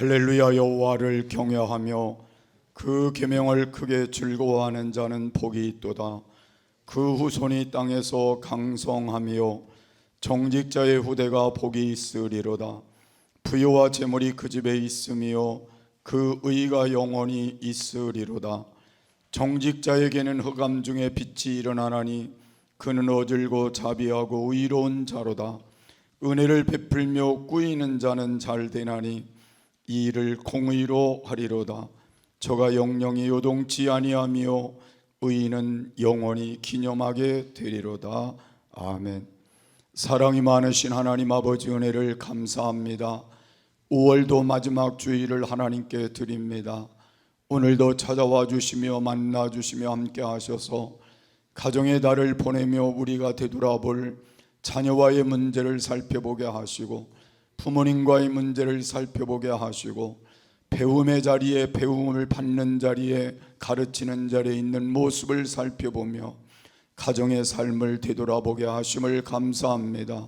할렐루야. 여호와를 경외하며 그 계명을 크게 즐거워하는 자는 복이 있도다. 그 후손이 땅에서 강성하며 정직자의 후대가 복이 있으리로다. 부유와 재물이 그 집에 있으며 그 의가 영원히 있으리로다. 정직자에게는 흑암 중에 빛이 일어나나니 그는 어질고 자비하고 의로운 자로다. 은혜를 베풀며 꾸이는 자는 잘 되나니 이 일을 공의로 하리로다. 저가 영영이 요동치 아니하며 의인은 영원히 기념하게 되리로다. 아멘. 사랑이 많으신 하나님 아버지, 은혜를 감사합니다. 5월도 마지막 주일을 하나님께 드립니다. 오늘도 찾아와 주시며 만나 주시며 함께 하셔서 가정의 달을 보내며 우리가 되돌아볼 자녀와의 문제를 살펴보게 하시고, 부모님과의 문제를 살펴보게 하시고, 배움의 자리에, 배움을 받는 자리에, 가르치는 자리에 있는 모습을 살펴보며 가정의 삶을 되돌아보게 하심을 감사합니다.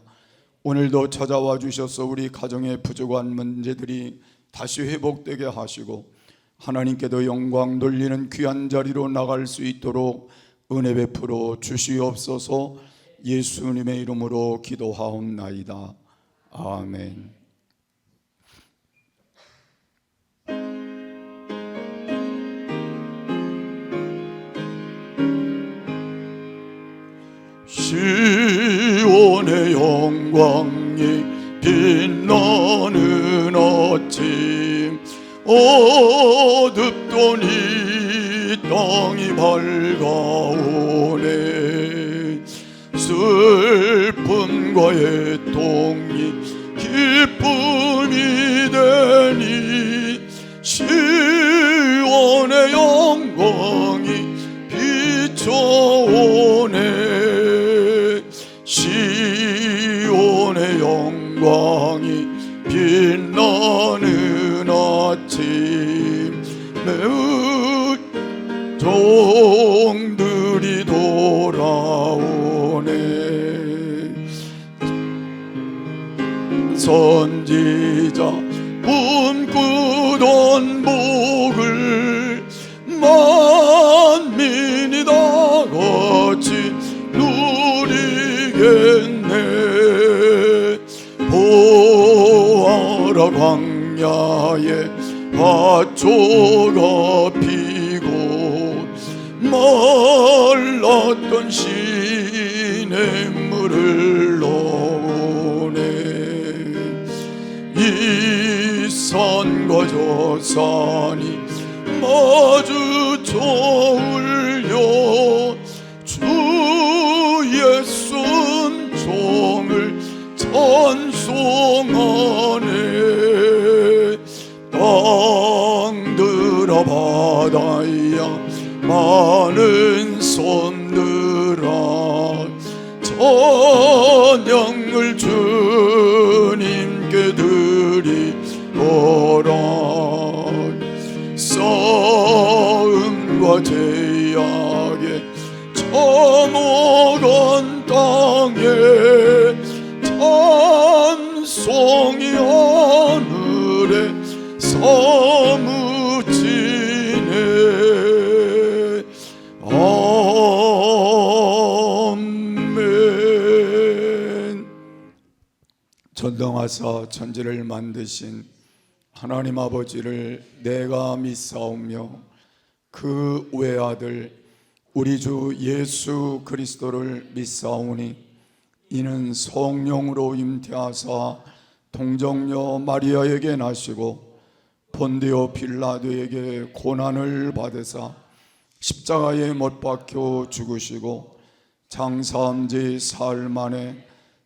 오늘도 찾아와 주셔서 우리 가정의 부족한 문제들이 다시 회복되게 하시고 하나님께도 영광 돌리는 귀한 자리로 나갈 수 있도록 은혜 베풀어 주시옵소서. 예수님의 이름으로 기도하옵나이다. 아멘. 시온의 영광이 빛나는 아침, 어둡던 이 땅이 밝아오네. 슬픔과 애통이 기쁨이 되니 시온의 영광이 비춰오네. 시온의 영광이 빛나는 아침, 매우 종들이 돌아오네. 선지자 꿈꾸던 복을 만민이 다같이 누리겠네. 보아라, 광야에 화초가 피고 말랐던 시냇물을 넣으네. 이 산과 저 산이 마주쳐 울려 주의 순종을 찬송하네. 땅들아 바다야 많은 손들아 찬양을 주님께 드리거라. 싸움과 제약에 처먹은 땅에 찬송이 하늘에 사무치네. 아멘. 전능하사 천지를 만드신 하나님 아버지를 내가 믿사오며 그 외아들 우리 주 예수 그리스도를 믿사오니 이는 성령으로 잉태하사 동정녀 마리아에게 나시고 본디오 빌라도에게 고난을 받으사 십자가에 못 박혀 죽으시고 장사한 지 사흘 만에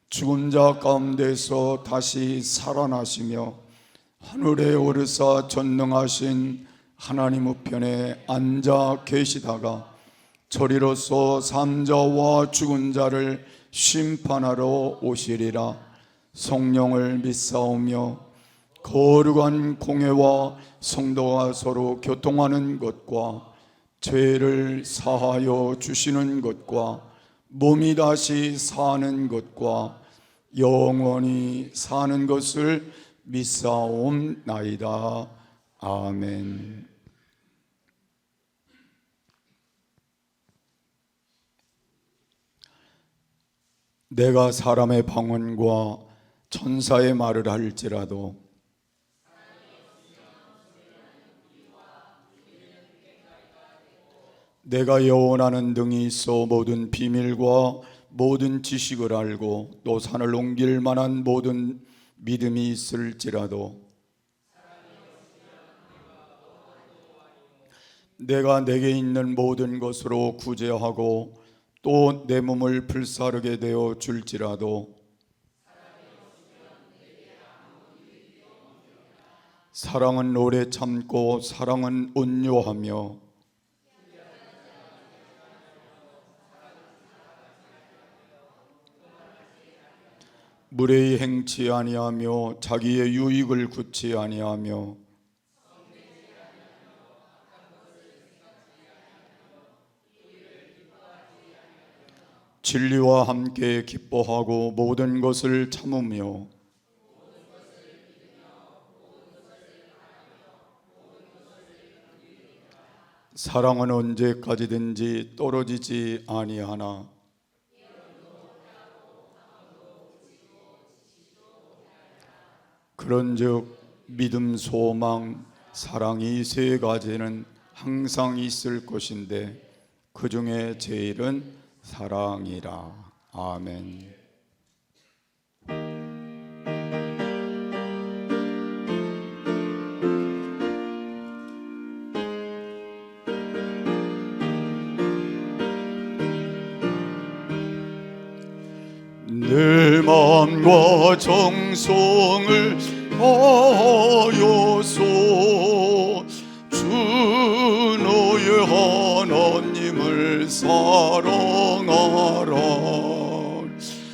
죽은 자 가운데서 다시 살아나시며 하늘에 오르사 전능하신 하나님 우편에 앉아 계시다가 저리로서 산자와 죽은 자를 심판하러 오시리라. 성령을 믿사오며 거룩한 공회와 성도가 서로 교통하는 것과 죄를 사하여 주시는 것과 몸이 다시 사는 것과 영원히 사는 것을 믿사옵나이다. 아멘. 내가 사람의 방언과 천사의 말을 할지라도 내가 여원하는 등이 있어 모든 비밀과 모든 지식을 알고 또 산을 옮길 만한 모든 믿음이 있을지라도 내가 내게 있는 모든 것으로 구제하고 또 내 몸을 불사르게 되어 줄지라도 사랑은 오래 참고 사랑은 온유하며 무례히 행치 아니하며 자기의 유익을 굳지 아니하며 진리와 함께 기뻐하고 모든 것을 참으며 사랑은 언제까지든지 떨어지지 아니하나 그런즉 믿음, 소망, 사랑이 세 가지는 항상 있을 것인데 그 중에 제일은 사랑이라. 아멘. 내 마음과 정성을 다하여서 주 너의 하나님을 사랑하라.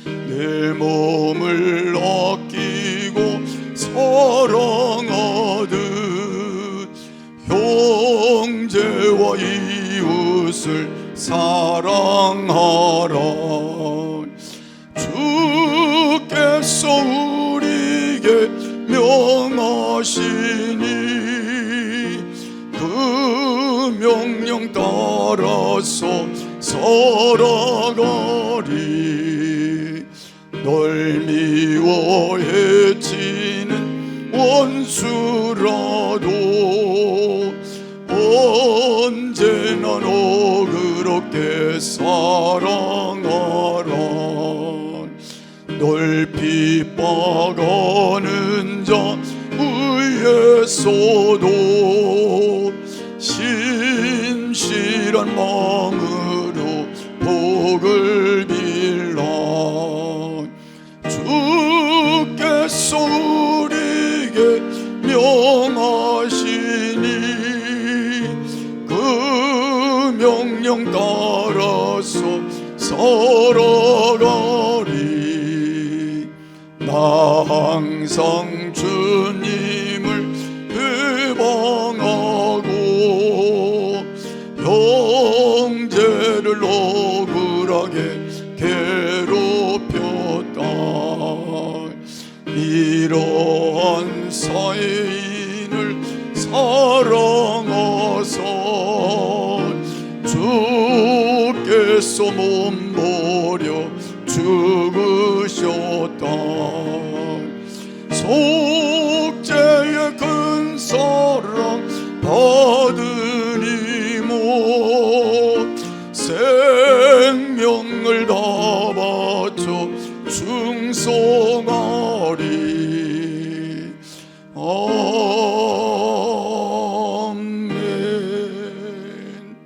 내 몸을 아끼고 사랑하듯 형제와 이웃을 사랑하라. 주께서 우리에게 명하시니 그 명령 따라서 살아가리. 널 미워 해치는 원수라도 언제나 너 그렇게 사랑하라. 널 핍박하는 자 위에서도 신실한 마음으로 복을 빌라. 주께서 우리에게 명하시니 그 명령 따라서 살아가리. 나 항상 주님을 회방하고 형제를 억울하게 괴롭혔다. 이러한 사회인을 사랑하사 주께서 몸버려 죽으셨다. 속죄의 큰 사랑 받으니 못 생명을 다 바쳐 충성하리. 아멘.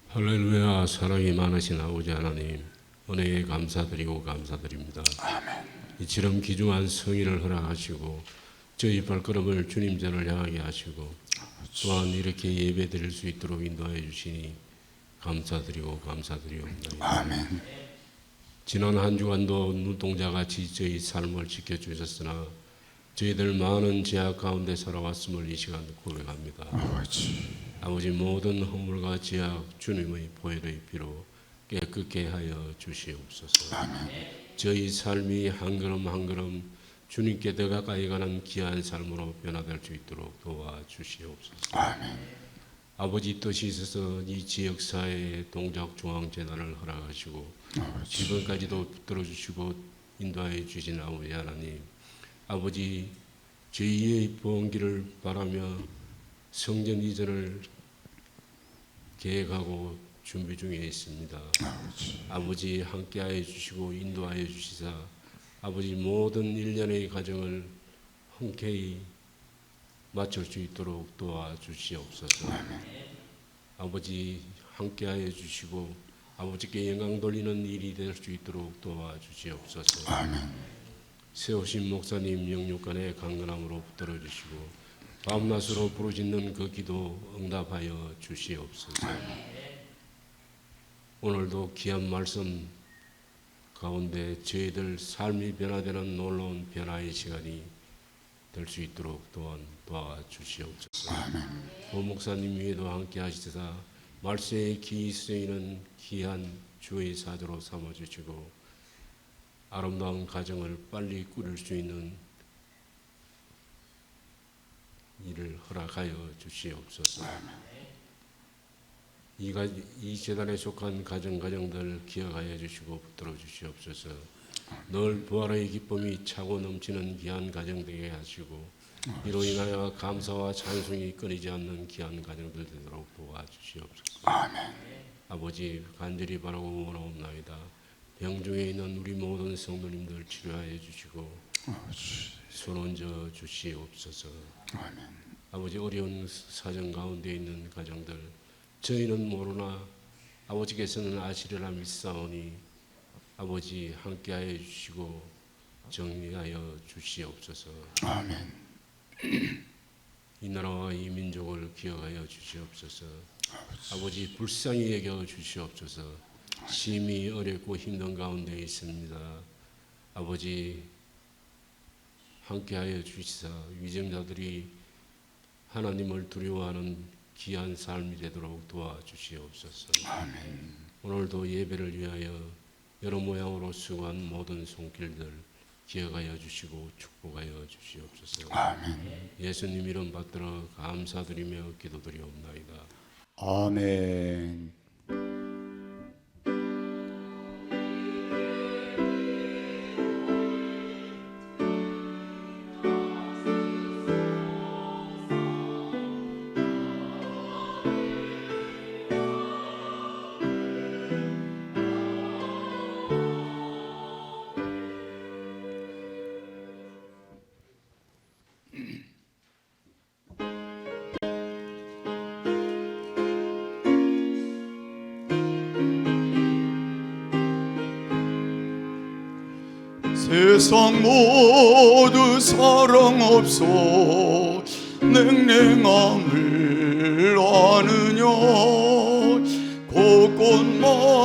할렐루야. 사랑이 많으신 아버지 하나님, 은혜에 감사드리고 감사드립니다. 아멘. 이처럼 귀중한 성의를 허락하시고 저희 발걸음을 주님 전을 향하게 하시고 또한 이렇게 예배 드릴 수 있도록 인도하여 주시니 감사드리고 감사드리옵나이다. 아멘. 지난 한 주간도 눈동자같이 저희 삶을 지켜주셨으나 저희들 많은 제약 가운데 살아왔음을 이 시간 고백합니다. 아버지 모든 허물과 제약 주님의 보혈의 피로 깨끗게 하여 주시옵소서. 아멘. 저희 삶이 한 걸음 한 걸음 주님께 더 가까이 가는 귀한 삶으로 변화될 수 있도록 도와주시옵소서. 아버지 뜻이 있어서 이 지역사회에 동작중앙재단을 허락하시고 지금까지도 붙들어주시고 인도하여 주신 아버지 하나님, 아버지 저희의 번기를 바라며 성전 이전을 계획하고 준비 중에 있습니다. 아버지 함께하여 주시고 인도하여 주시사 아버지 모든 일련의 과정을 흔쾌히 마칠 수 있도록 도와주시옵소서. 아버지 함께하여 주시고 아버지께 영광 돌리는 일이 될 수 있도록 도와주시옵소서. 세우신 목사님 영육간의 강건함으로 붙들어 주시고 밤낮으로 부르짖는 그 기도 응답하여 주시옵소서. 오늘도 귀한 말씀 가운데 저희들 삶이 변화되는 놀라운 변화의 시간이 될 수 있도록 또한 도와주시옵소서. 오 목사님 위에도 함께 하시사 말씀에 귀히 쓰이는 귀한 주의 사도로 삼아주시고 아름다운 가정을 빨리 꾸릴 수 있는 일을 허락하여 주시옵소서. 이 재단에 속한 가정들 기억하여 주시고 붙들어 주시옵소서. 늘 부활의 기쁨이 차고 넘치는 귀한 가정 되게 하시고 이로 인하여 감사와 찬송이 끊이지 않는 귀한 가정들 되도록 도와주시옵소서. 아버지 간절히 바라고 원하옵나이다. 병중에 있는 우리 모든 성도님들 치료하여 주시고 손 얹어 주시옵소서. 아버지 어려운 사정 가운데 있는 가정들 저희는 모르나 아버지께서는 아시리라 믿사오니 아버지 함께하여 주시고 정리하여 주시옵소서. 이 나라와 이 민족을 기억하여 주시옵소서. 아버지 불쌍히 여겨 주시옵소서. 심히 어렵고 힘든 가운데 있습니다. 아버지 함께하여 주시사 위정자들이 하나님을 두려워하는 귀한 삶이 되도록 도와주시옵소서. 오늘도 예배를 위하여 여러 모양으로 수고한 모든 손길들 기억하여 주시고 축복하여 주시옵소서. 예수님 이름 받들어 감사드리며 기도드리옵나이다. 아멘. 세상 모두 사랑 없어 냉랭함을 아느냐 곳곳마다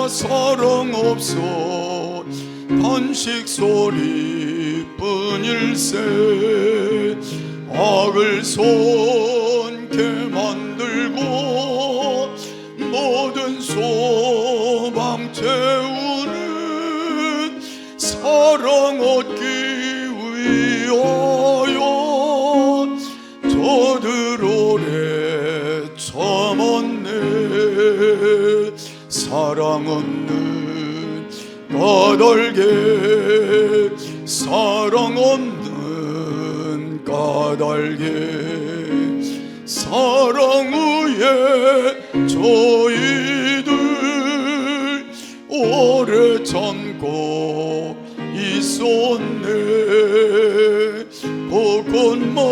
사랑 없어 단식 소리뿐일세 악을 손게 만들고 모든 소망 채우는 사랑 얻기 위하여 저들 오래 참았네. 사랑 없는 까닭에 사랑 없는 까닭에 사랑 후에 저희들 오래 참고 있었네. 곳곳마다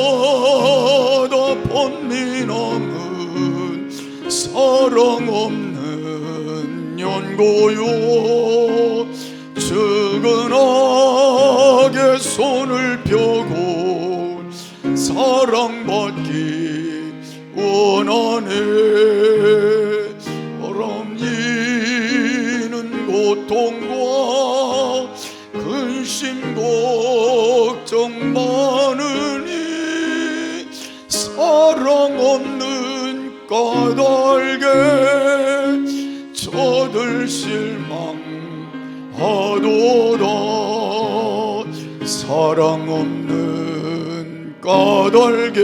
번민함은 사랑 없는 연고요. 측은하게 손을 펴고 사랑받기 원하네. 어람이는 고통과 근심 걱정 많으니 사랑 없는 까닭에 저들 실망하네. 하도다. 사랑 없는 까닭에,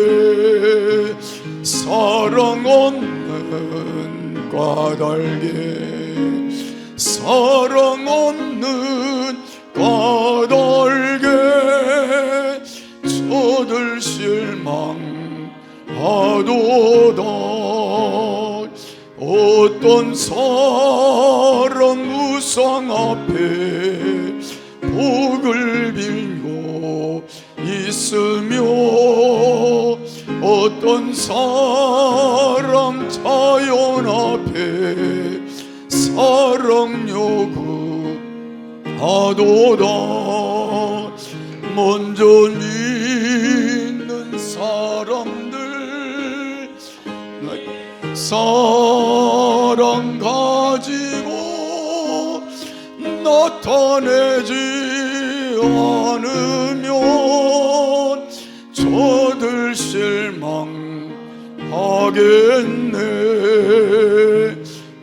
사랑 없는 까닭에, 사랑 없는 까닭에 저들 실망하도다. 어떤 사랑 우상 앞에 복을 빌고 있으며, 어떤 사람 자연 앞에 사랑 요구하도다. 먼저 믿는 사람들 사랑 가지고 나타내지 않으면 저들 실망하겠네.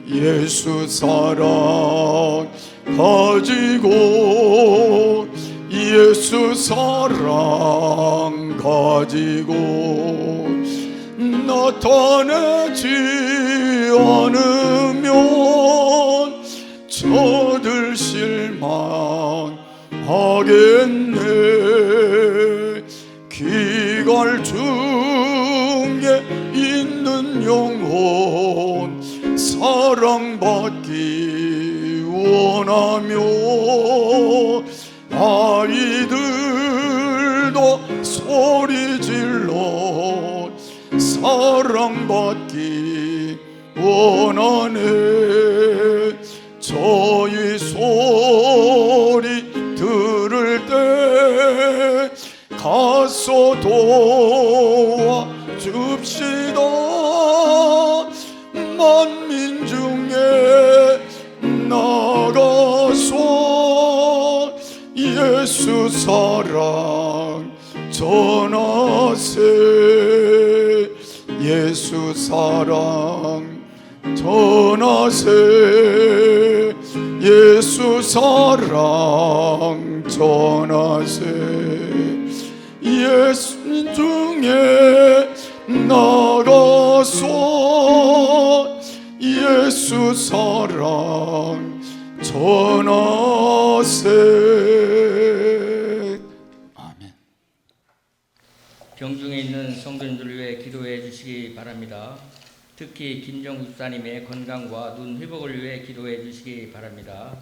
예수 사랑 가지고, 예수 사랑 가지고 나타내지 않으면 저들 실망하겠네. 기갈 중에 있는 영혼 사랑받기 원하며, 아이들도 소리질러 사랑받기 원하네. 저희 소리 들을 때 가서 도와줍시다. 만민 중에 나가서 예수 사랑 전하세. 예수 사랑 전하세. 예수 사랑 전하세. 예수 중에 나가서 예수 사랑 전하세. 아멘. 병중에 있는 성도님들을 위해 기도해 주시기 바랍니다. 특히 김정국 집사님의 건강과 눈 회복을 위해 기도해 주시기 바랍니다.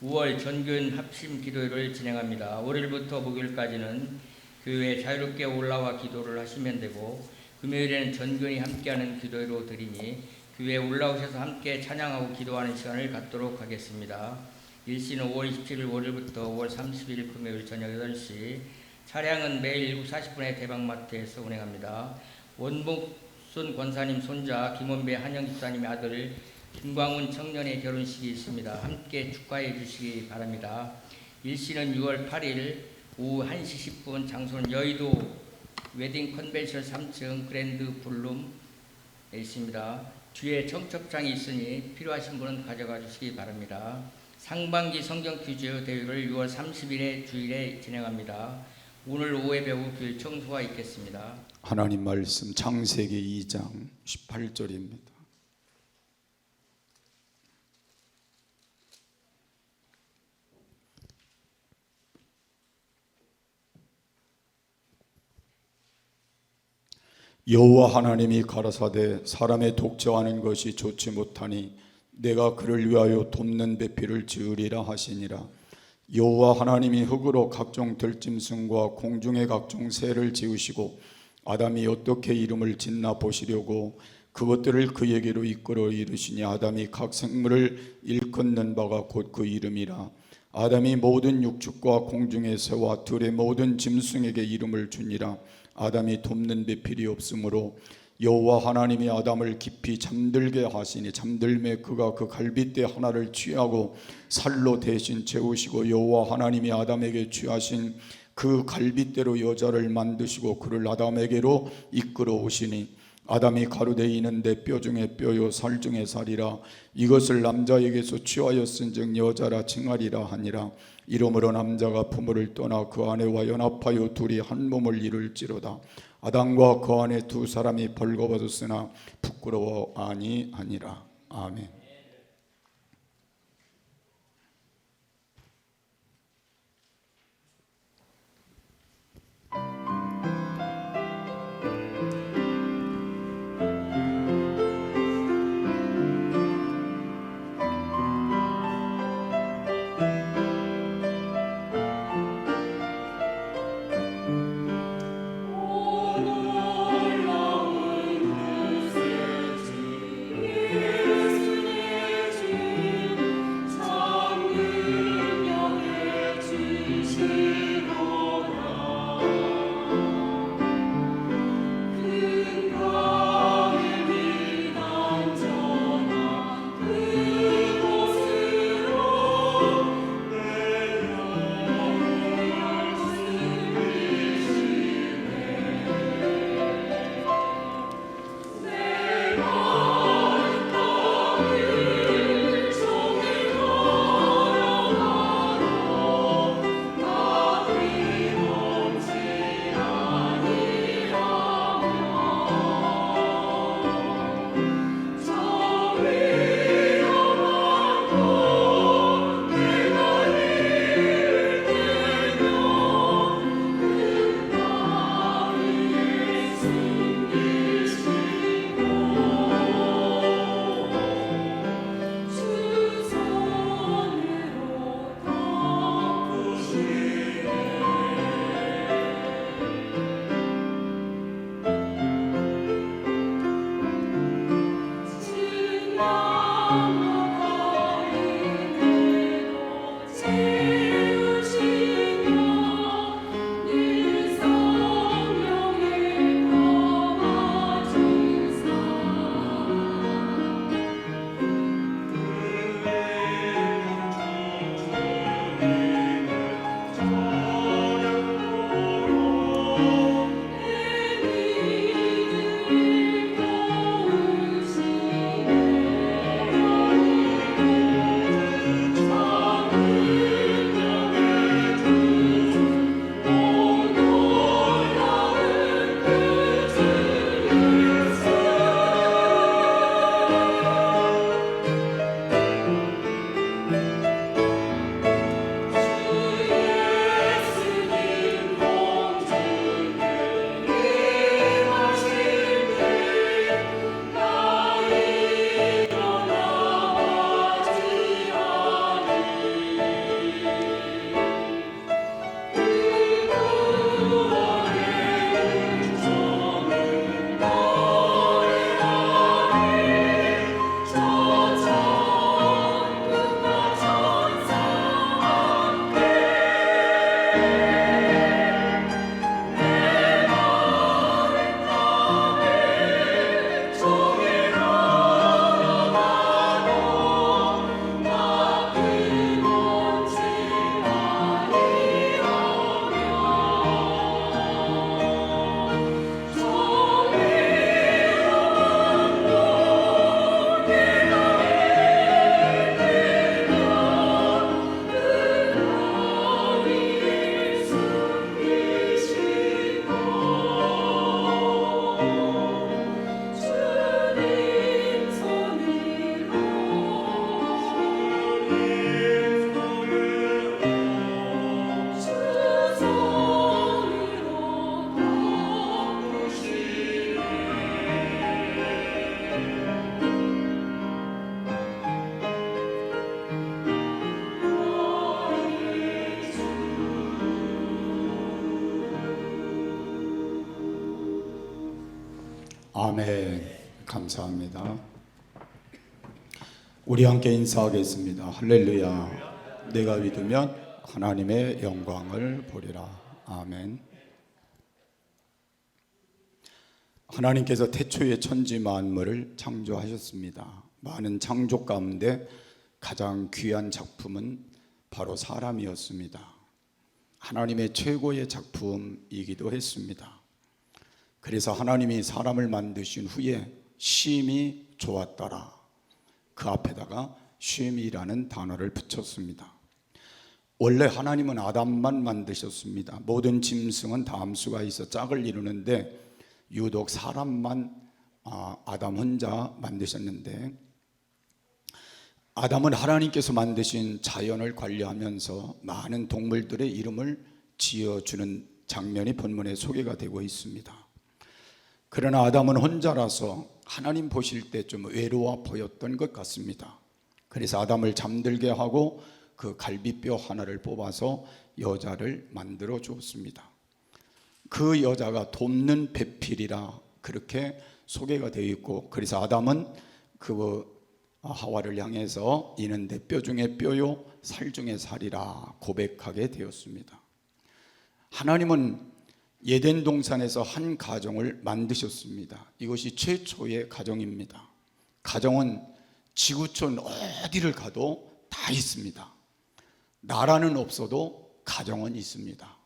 5월 전교인 합심 기도회를 진행합니다. 월요일부터 목요일까지는 교회에 자유롭게 올라와 기도를 하시면 되고, 금요일에는 전교인이 함께하는 기도회로 드리니 교회에 올라오셔서 함께 찬양하고 기도하는 시간을 갖도록 하겠습니다. 일시는 5월 27일 월요일부터 5월 30일 금요일 저녁 8시, 차량은 매일 7시 40분에 대방마트에서 운행합니다. 원복순 권사님 손자 김원배 한영 집사님의 아들 김광훈 청년의 결혼식이 있습니다. 함께 축하해 주시기 바랍니다. 일시는 6월 8일 오후 1시 10분, 장소는 여의도 웨딩 컨벤션 3층 그랜드 블룸에 있습니다. 뒤에 청첩장이 있으니 필요하신 분은 가져가 주시기 바랍니다. 상반기 성경 퀴즈 대회를 6월 30일에 주일에 진행합니다. 오늘 오후에 배우 교일 청소가 있겠습니다. 하나님 말씀 창세기 2장 18절입니다. 여호와 하나님이 가라사대 사람의 독점하는 것이 좋지 못하니 내가 그를 위하여 돕는 배필을 지으리라 하시니라. 여호와 하나님이 흙으로 각종 들짐승과 공중의 각종 새를 지으시고 아담이 어떻게 이름을 짓나 보시려고 그것들을 그에게로 이끌어 이르시니 아담이 각 생물을 일컫는 바가 곧 그 이름이라. 아담이 모든 육축과 공중의 새와 들의 모든 짐승에게 이름을 주니라. 아담이 돕는 배필이 없으므로 여호와 하나님이 아담을 깊이 잠들게 하시니 잠들매 그가 그 갈빗대 하나를 취하고 살로 대신 채우시고 여호와 하나님이 아담에게 취하신 그 갈빗대로 여자를 만드시고 그를 아담에게로 이끌어 오시니 아담이 가루되어 있는데 뼈 중에 뼈요 살 중에 살이라. 이것을 남자에게서 취하였은즉 여자라 칭하리라 하니라. 이러므로 남자가 부모를 떠나 그 아내와 연합하여 둘이 한 몸을 이룰지로다. 아담과 그 아내 두 사람이 벌거벗었으나 부끄러워 아니하니라. 아멘. 아멘. 감사합니다. 우리 함께 인사하겠습니다. 할렐루야. 내가 믿으면 하나님의 영광을 보리라. 아멘. 하나님께서 태초에 천지 만물을 창조하셨습니다. 많은 창조 가운데 가장 귀한 작품은 바로 사람이었습니다. 하나님의 최고의 작품이기도 했습니다. 그래서 하나님이 사람을 만드신 후에 심히 좋았더라. 그 앞에다가 쉼이라는 단어를 붙였습니다. 원래 하나님은 아담만 만드셨습니다. 모든 짐승은 다 암수가 있어 짝을 이루는데 유독 사람만 아담 혼자 만드셨는데, 아담은 하나님께서 만드신 자연을 관리하면서 많은 동물들의 이름을 지어주는 장면이 본문에 소개가 되고 있습니다. 그러나 아담은 혼자라서 하나님 보실 때 좀 외로워 보였던 것 같습니다. 그래서 아담을 잠들게 하고 그 갈비뼈 하나를 뽑아서 여자를 만들어 주었습니다. 그 여자가 돕는 배필이라 그렇게 소개가 되어 있고, 그래서 아담은 그 하와를 향해서 이는 내 뼈 중에 뼈요 살 중에 살이라 고백하게 되었습니다. 하나님은 에덴 동산에서 한 가정을 만드셨습니다. 이것이 최초의 가정입니다. 가정은 지구촌 어디를 가도 다 있습니다. 나라는 없어도 가정은 있습니다.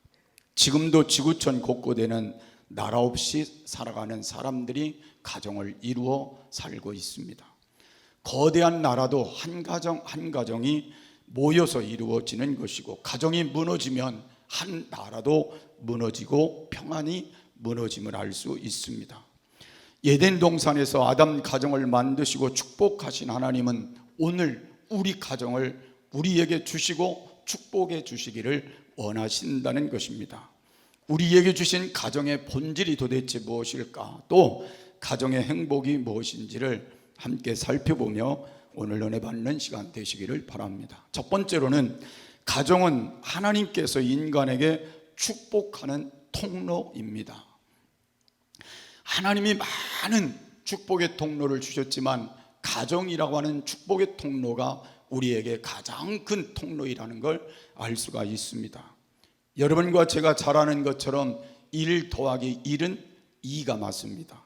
지금도 지구촌 곳곳에는 나라 없이 살아가는 사람들이 가정을 이루어 살고 있습니다. 거대한 나라도 한 가정 한 가정이 모여서 이루어지는 것이고, 가정이 무너지면 한 나라도 무너지고 평안이 무너짐을 알 수 있습니다. 에덴 동산에서 아담 가정을 만드시고 축복하신 하나님은 오늘 우리 가정을 우리에게 주시고 축복해 주시기를 원하신다는 것입니다. 우리에게 주신 가정의 본질이 도대체 무엇일까, 또 가정의 행복이 무엇인지를 함께 살펴보며 오늘 은혜 받는 시간 되시기를 바랍니다. 첫 번째로는 가정은 하나님께서 인간에게 축복하는 통로입니다. 하나님이 많은 축복의 통로를 주셨지만 가정이라고 하는 축복의 통로가 우리에게 가장 큰 통로이라는 걸 알 수가 있습니다. 여러분과 제가 잘 아는 것처럼 1 더하기 1은 2가 맞습니다.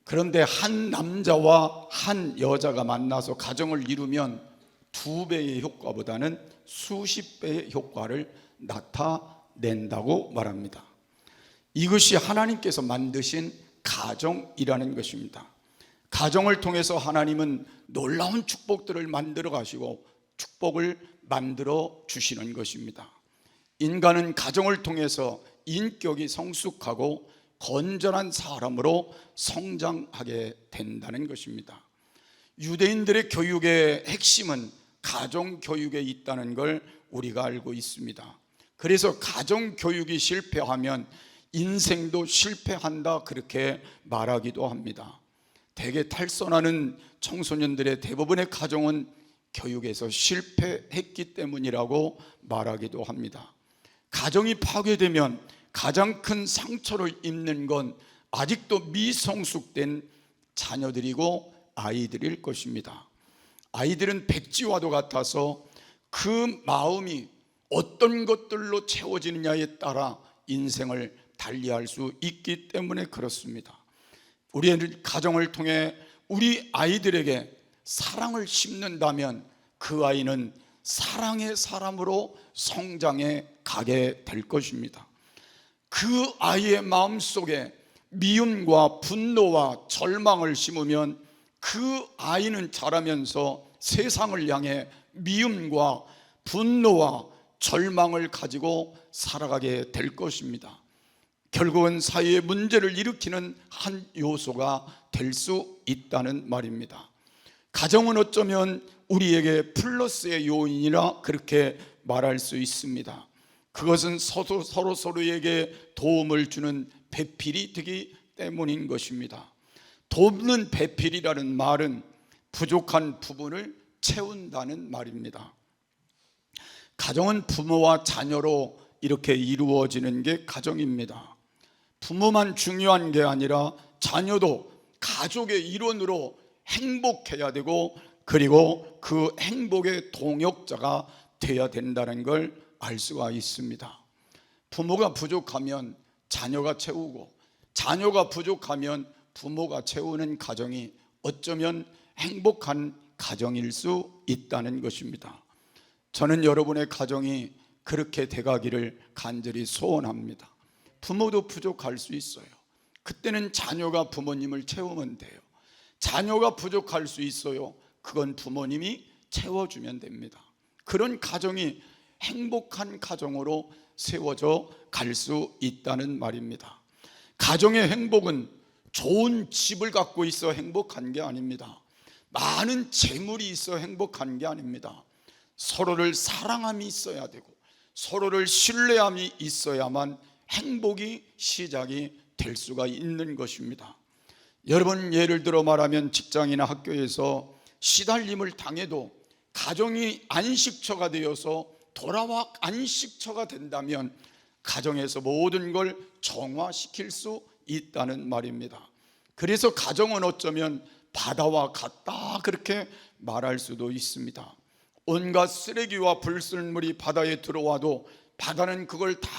그런데 한 남자와 한 여자가 만나서 가정을 이루면 2배의 효과보다는 수십 배의 효과를 나타낸다고 말합니다. 이것이 하나님께서 만드신 가정이라는 것입니다. 가정을 통해서 하나님은 놀라운 축복들을 만들어 가시고 축복을 만들어 주시는 것입니다. 인간은 가정을 통해서 인격이 성숙하고 건전한 사람으로 성장하게 된다는 것입니다. 유대인들의 교육의 핵심은 가정 교육에 있다는 걸 우리가 알고 있습니다. 그래서 가정 교육이 실패하면 인생도 실패한다 그렇게 말하기도 합니다. 대개 탈선하는 청소년들의 대부분의 가정은 교육에서 실패했기 때문이라고 말하기도 합니다. 가정이 파괴되면 가장 큰 상처를 입는 건 아직도 미성숙된 자녀들이고 아이들일 것입니다. 아이들은 백지와도 같아서 그 마음이 어떤 것들로 채워지느냐에 따라 인생을 달리할 수 있기 때문에 그렇습니다. 우리의 가정을 통해 우리 아이들에게 사랑을 심는다면 그 아이는 사랑의 사람으로 성장해 가게 될 것입니다. 그 아이의 마음속에 미움과 분노와 절망을 심으면 그 아이는 자라면서 세상을 향해 미움과 분노와 절망을 가지고 살아가게 될 것입니다. 결국은 사회의 문제를 일으키는 한 요소가 될 수 있다는 말입니다. 가정은 어쩌면 우리에게 플러스의 요인이라 그렇게 말할 수 있습니다. 그것은 서로에게 도움을 주는 배필이 되기 때문인 것입니다. 돕는 배필이라는 말은 부족한 부분을 채운다는 말입니다. 가정은 부모와 자녀로 이렇게 이루어지는 게 가정입니다. 부모만 중요한 게 아니라 자녀도 가족의 일원으로 행복해야 되고, 그리고 그 행복의 동역자가 되어야 된다는 걸 알 수가 있습니다. 부모가 부족하면 자녀가 채우고, 자녀가 부족하면 부모가 채우는 가정이 어쩌면 행복한 가정일 수 있다는 것입니다. 저는 여러분의 가정이 그렇게 돼가기를 간절히 소원합니다. 부모도 부족할 수 있어요. 그때는 자녀가 부모님을 채우면 돼요. 자녀가 부족할 수 있어요. 그건 부모님이 채워주면 됩니다. 그런 가정이 행복한 가정으로 세워져 갈 수 있다는 말입니다. 가정의 행복은 좋은 집을 갖고 있어 행복한 게 아닙니다. 많은 재물이 있어 행복한 게 아닙니다. 서로를 사랑함이 있어야 되고 서로를 신뢰함이 있어야만 행복이 시작이 될 수가 있는 것입니다. 여러분, 예를 들어 말하면 직장이나 학교에서 시달림을 당해도 가정이 안식처가 되어서 돌아와 안식처가 된다면 가정에서 모든 걸 정화시킬 수 있다는 말입니다. 그래서 가정은 어쩌면 바다와 같다, 그렇게 말할 수도 있습니다. 온갖 쓰레기와 불순물이 바다에 들어와도 바다는 그걸 다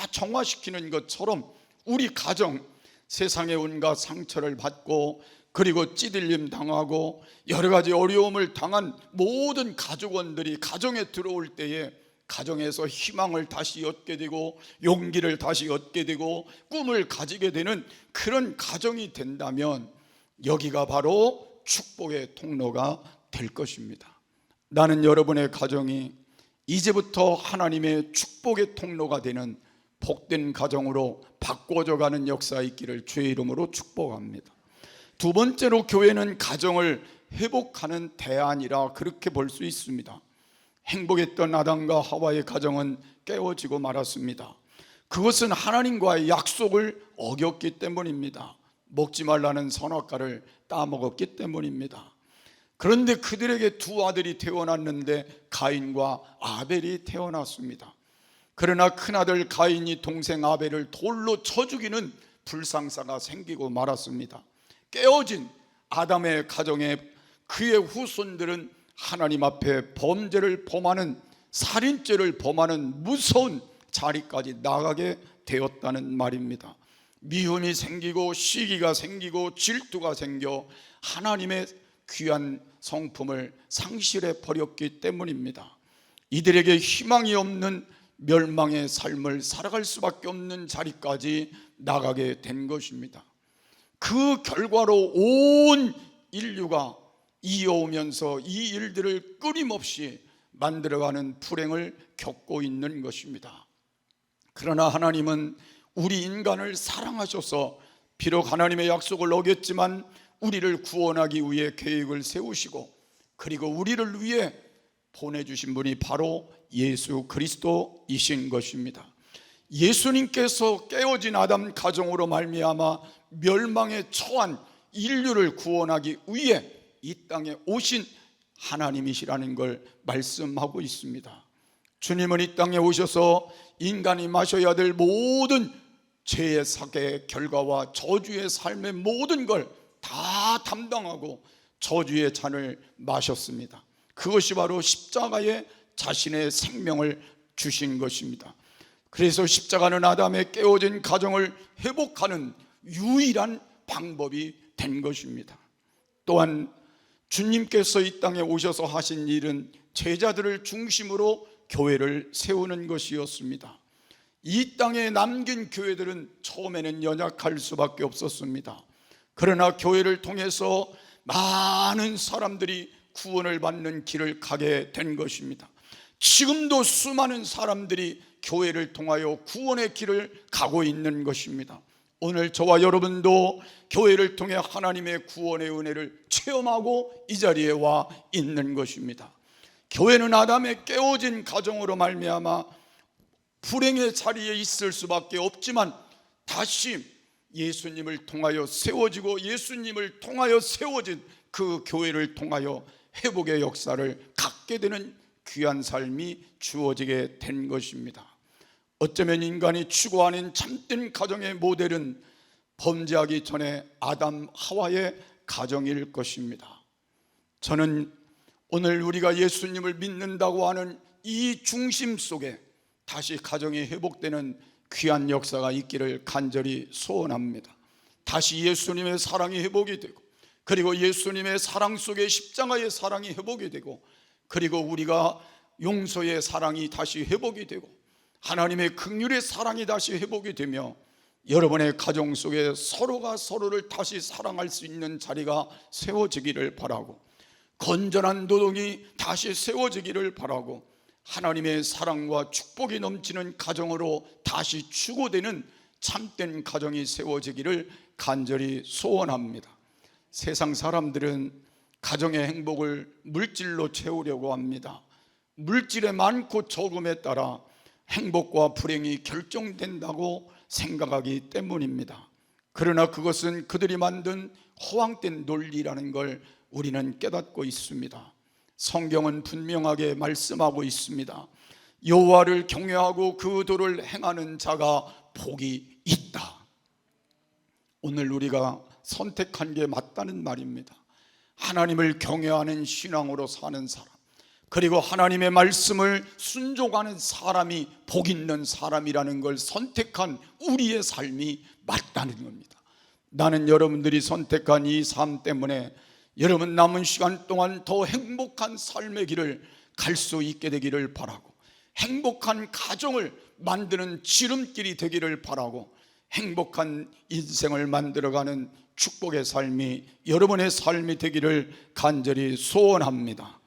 정화시키는 것처럼 우리 가정, 세상의 온갖 상처를 받고 그리고 찌들림 당하고 여러 가지 어려움을 당한 모든 가족원들이 가정에 들어올 때에 가정에서 희망을 다시 얻게 되고 용기를 다시 얻게 되고 꿈을 가지게 되는 그런 가정이 된다면 여기가 바로 축복의 통로가 될 것입니다. 나는 여러분의 가정이 이제부터 하나님의 축복의 통로가 되는 복된 가정으로 바꿔져가는 역사 있기를 주의 이름으로 축복합니다. 두 번째로, 교회는 가정을 회복하는 대안이라 그렇게 볼 수 있습니다. 행복했던 아담과 하와의 가정은 깨어지고 말았습니다. 그것은 하나님과의 약속을 어겼기 때문입니다. 먹지 말라는 선악과를 따먹었기 때문입니다. 그런데 그들에게 두 아들이 태어났는데 가인과 아벨이 태어났습니다. 그러나 큰아들 가인이 동생 아벨을 돌로 쳐 죽이는 불상사가 생기고 말았습니다. 깨어진 아담의 가정에 그의 후손들은 하나님 앞에 범죄를 범하는, 살인죄를 범하는 무서운 자리까지 나가게 되었다는 말입니다. 미움이 생기고 시기가 생기고 질투가 생겨 하나님의 귀한 성품을 상실해 버렸기 때문입니다. 이들에게 희망이 없는 멸망의 삶을 살아갈 수밖에 없는 자리까지 나가게 된 것입니다. 그 결과로 온 인류가 이어오면서 이 일들을 끊임없이 만들어가는 불행을 겪고 있는 것입니다. 그러나 하나님은 우리 인간을 사랑하셔서 비록 하나님의 약속을 어겼지만 우리를 구원하기 위해 계획을 세우시고 그리고 우리를 위해 보내주신 분이 바로 예수 그리스도이신 것입니다. 예수님께서 깨어진 아담 가정으로 말미암아 멸망에 처한 인류를 구원하기 위해 이 땅에 오신 하나님이시라는 걸 말씀하고 있습니다. 주님은 이 땅에 오셔서 인간이 마셔야 될 모든 죄의 사계의 결과와 저주의 삶의 모든 걸 다 담당하고 저주의 잔을 마셨습니다. 그것이 바로 십자가에 자신의 생명을 주신 것입니다. 그래서 십자가는 아담의 깨어진 가정을 회복하는 유일한 방법이 된 것입니다. 또한 주님께서 이 땅에 오셔서 하신 일은 제자들을 중심으로 교회를 세우는 것이었습니다. 이 땅에 남긴 교회들은 처음에는 연약할 수밖에 없었습니다. 그러나 교회를 통해서 많은 사람들이 구원을 받는 길을 가게 된 것입니다. 지금도 수많은 사람들이 교회를 통하여 구원의 길을 가고 있는 것입니다. 오늘 저와 여러분도 교회를 통해 하나님의 구원의 은혜를 체험하고 이 자리에 와 있는 것입니다. 교회는 아담의 깨어진 가정으로 말미암아 불행의 자리에 있을 수밖에 없지만 다시 예수님을 통하여 세워지고 예수님을 통하여 세워진 그 교회를 통하여 회복의 역사를 갖게 되는 귀한 삶이 주어지게 된 것입니다. 어쩌면 인간이 추구하는 참된 가정의 모델은 범죄하기 전에 아담 하와의 가정일 것입니다. 저는 오늘 우리가 예수님을 믿는다고 하는 이 중심 속에 다시 가정이 회복되는 귀한 역사가 있기를 간절히 소원합니다. 다시 예수님의 사랑이 회복이 되고 그리고 예수님의 사랑 속에 십자가의 사랑이 회복이 되고 그리고 우리가 용서의 사랑이 다시 회복이 되고 하나님의 긍휼의 사랑이 다시 회복이 되며 여러분의 가정 속에 서로가 서로를 다시 사랑할 수 있는 자리가 세워지기를 바라고, 건전한 노동이 다시 세워지기를 바라고, 하나님의 사랑과 축복이 넘치는 가정으로 다시 추구되는 참된 가정이 세워지기를 간절히 소원합니다. 세상 사람들은 가정의 행복을 물질로 채우려고 합니다. 물질의 많고 적음에 따라 행복과 불행이 결정된다고 생각하기 때문입니다. 그러나 그것은 그들이 만든 허황된 논리라는 걸 우리는 깨닫고 있습니다. 성경은 분명하게 말씀하고 있습니다. 여호와를 경외하고 그 도를 행하는 자가 복이 있다. 오늘 우리가 선택한 게 맞다는 말입니다. 하나님을 경외하는 신앙으로 사는 사람, 그리고 하나님의 말씀을 순종하는 사람이 복 있는 사람이라는 걸 선택한 우리의 삶이 맞다는 겁니다. 나는 여러분들이 선택한 이 삶 때문에 여러분 남은 시간 동안 더 행복한 삶의 길을 갈 수 있게 되기를 바라고, 행복한 가정을 만드는 지름길이 되기를 바라고, 행복한 인생을 만들어가는 축복의 삶이 여러분의 삶이 되기를 간절히 소원합니다.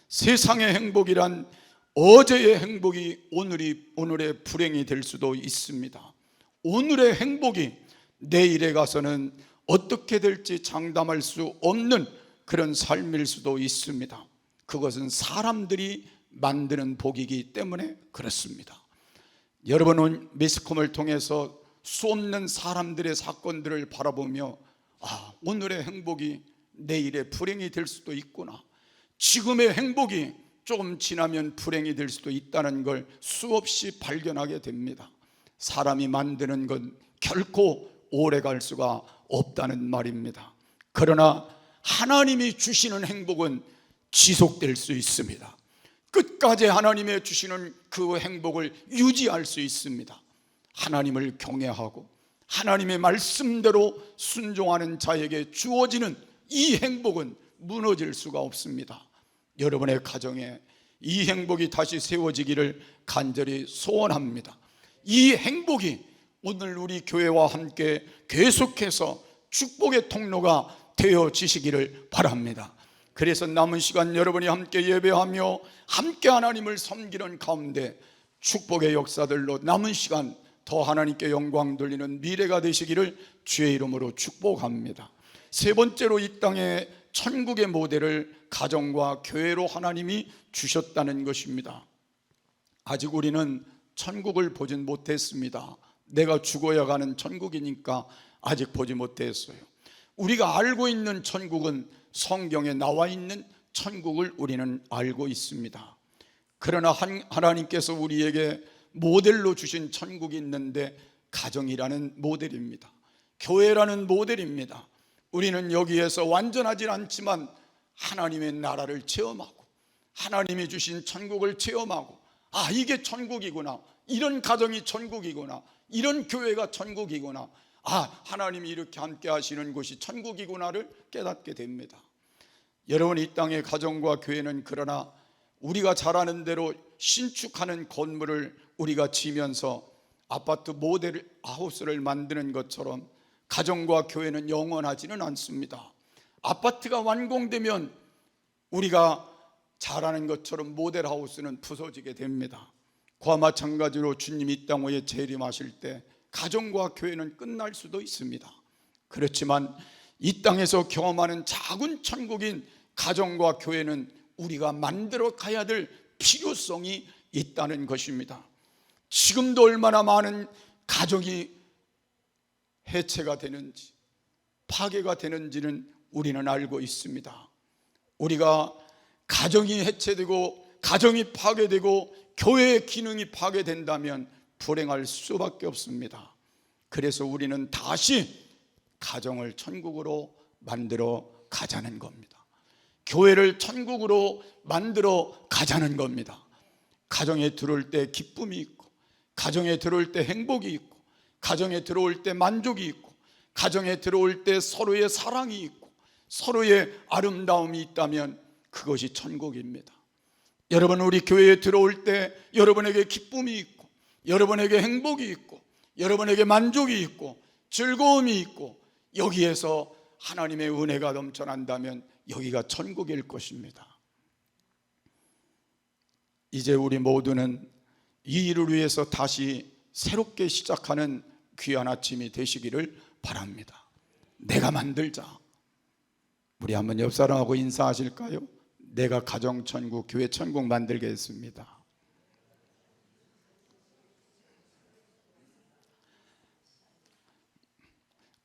세상의 행복이란 어제의 행복이 오늘의 불행이 될 수도 있습니다. 오늘의 행복이 내일에 가서는 어떻게 될지 장담할 수 없는 그런 삶일 수도 있습니다. 그것은 사람들이 만드는 복이기 때문에 그렇습니다. 여러분은 매스컴을 통해서 수없는 사람들의 사건들을 바라보며 오늘의 행복이 내일의 불행이 될 수도 있구나, 지금의 행복이 조금 지나면 불행이 될 수도 있다는 걸 수없이 발견하게 됩니다. 사람이 만드는 건 결코 오래 갈 수가 없다는 말입니다. 그러나 하나님이 주시는 행복은 지속될 수 있습니다. 끝까지 하나님의 주시는 그 행복을 유지할 수 있습니다. 하나님을 경외하고 하나님의 말씀대로 순종하는 자에게 주어지는 이 행복은 무너질 수가 없습니다. 여러분의 가정에 이 행복이 다시 세워지기를 간절히 소원합니다. 이 행복이 오늘 우리 교회와 함께 계속해서 축복의 통로가 되어지시기를 바랍니다. 그래서 남은 시간 여러분이 함께 예배하며 함께 하나님을 섬기는 가운데 축복의 역사들로 남은 시간 더 하나님께 영광 돌리는 미래가 되시기를 주의 이름으로 축복합니다. 세 번째로 이 땅에 천국의 모델을 가정과 교회로 하나님이 주셨다는 것입니다. 아직 우리는 천국을 보진 못했습니다. 내가 죽어야 가는 천국이니까 아직 보지 못했어요. 우리가 알고 있는 천국은 성경에 나와 있는 천국을 우리는 알고 있습니다. 그러나 하나님께서 우리에게 모델로 주신 천국이 있는데 가정이라는 모델입니다. 교회라는 모델입니다. 우리는 여기에서 완전하진 않지만 하나님의 나라를 체험하고 하나님이 주신 천국을 체험하고, 이게 천국이구나, 이런 가정이 천국이구나, 이런 교회가 천국이구나, 하나님이 이렇게 함께 하시는 곳이 천국이구나를 깨닫게 됩니다. 여러분, 이 땅의 가정과 교회는 그러나 우리가 잘 아는 대로 신축하는 건물을 우리가 지면서 아파트 모델 하우스를 만드는 것처럼 가정과 교회는 영원하지는 않습니다. 아파트가 완공되면 우리가 잘 아는 것처럼 모델 하우스는 부서지게 됩니다. 그와 마찬가지로 주님이 이 땅 위에 재림하실 때 가정과 교회는 끝날 수도 있습니다. 그렇지만 이 땅에서 경험하는 작은 천국인 가정과 교회는 우리가 만들어 가야 될 필요성이 있다는 것입니다. 지금도 얼마나 많은 가정이 해체가 되는지 파괴가 되는지는 우리는 알고 있습니다. 우리가 가정이 해체되고 가정이 파괴되고 교회의 기능이 파괴된다면 불행할 수밖에 없습니다. 그래서 우리는 다시 가정을 천국으로 만들어 가자는 겁니다. 교회를 천국으로 만들어 가자는 겁니다. 가정에 들어올 때 기쁨이 있고, 가정에 들어올 때 행복이 있고, 가정에 들어올 때 만족이 있고, 가정에 들어올 때 서로의 사랑이 있고, 서로의 아름다움이 있다면 그것이 천국입니다. 여러분, 우리 교회에 들어올 때 여러분에게 기쁨이 있고, 여러분에게 행복이 있고, 여러분에게 만족이 있고 즐거움이 있고 여기에서 하나님의 은혜가 넘쳐난다면 여기가 천국일 것입니다. 이제 우리 모두는 이 일을 위해서 다시 새롭게 시작하는 귀한 아침이 되시기를 바랍니다. 내가 만들자. 우리 한번 옆 사람하고 인사하실까요? 내가 가정천국, 교회천국 만들겠습니다.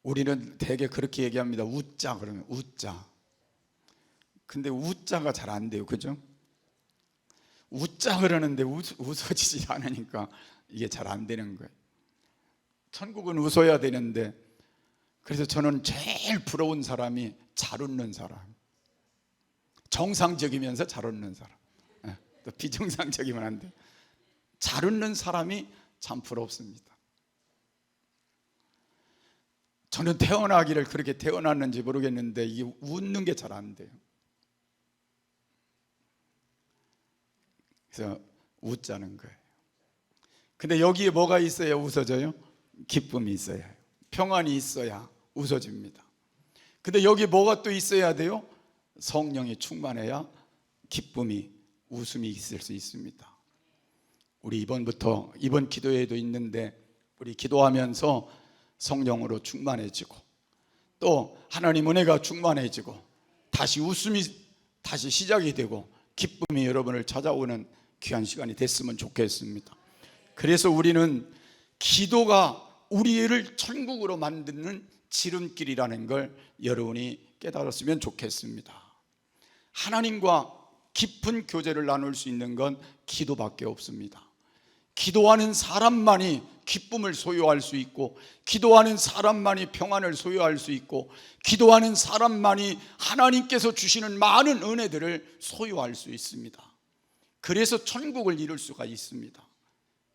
우리는 대개 그렇게 얘기합니다. 웃자 그러면 웃자. 근데 웃자가 잘 안 돼요. 그죠? 웃자 그러는데 웃어지지 않으니까 이게 잘 안 되는 거예요. 천국은 웃어야 되는데, 그래서 저는 제일 부러운 사람이 잘 웃는 사람, 정상적이면서 잘 웃는 사람. 또 비정상적이면 안 돼요. 잘 웃는 사람이 참 부럽습니다. 저는 태어나기를 그렇게 태어났는지 모르겠는데 이게 웃는 게 잘 안 돼요. 그래서 웃자는 거예요. 근데 여기에 뭐가 있어야 웃어져요? 기쁨이 있어야 해요. 평안이 있어야 웃어집니다. 근데 여기 뭐가 또 있어야 돼요? 성령이 충만해야 기쁨이, 웃음이 있을 수 있습니다. 우리 이번 기도회에도 있는데, 우리 기도하면서 성령으로 충만해지고 또 하나님 은혜가 충만해지고 다시 웃음이 다시 시작이 되고 기쁨이 여러분을 찾아오는 귀한 시간이 됐으면 좋겠습니다. 그래서 우리는 기도가 우리를 천국으로 만드는 지름길이라는 걸 여러분이 깨달았으면 좋겠습니다. 하나님과 깊은 교제를 나눌 수 있는 건 기도밖에 없습니다. 기도하는 사람만이 기쁨을 소유할 수 있고, 기도하는 사람만이 평안을 소유할 수 있고, 기도하는 사람만이 하나님께서 주시는 많은 은혜들을 소유할 수 있습니다. 그래서 천국을 이룰 수가 있습니다.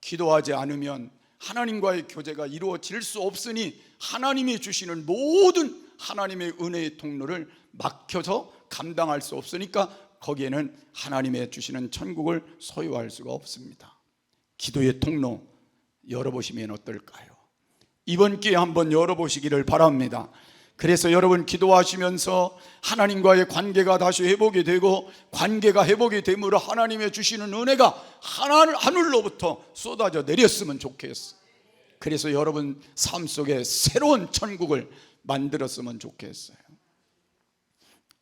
기도하지 않으면 하나님과의 교제가 이루어질 수 없으니 하나님이 주시는 모든 하나님의 은혜의 통로를 막혀서 감당할 수 없으니까 거기에는 하나님의 주시는 천국을 소유할 수가 없습니다. 기도의 통로 열어보시면 어떨까요? 이번 기회에 한번 열어보시기를 바랍니다. 그래서 여러분 기도하시면서 하나님과의 관계가 다시 회복이 되고, 관계가 회복이 됨으로 하나님의 주시는 은혜가 하늘로부터 쏟아져 내렸으면 좋겠어요. 그래서 여러분 삶 속에 새로운 천국을 만들었으면 좋겠어요.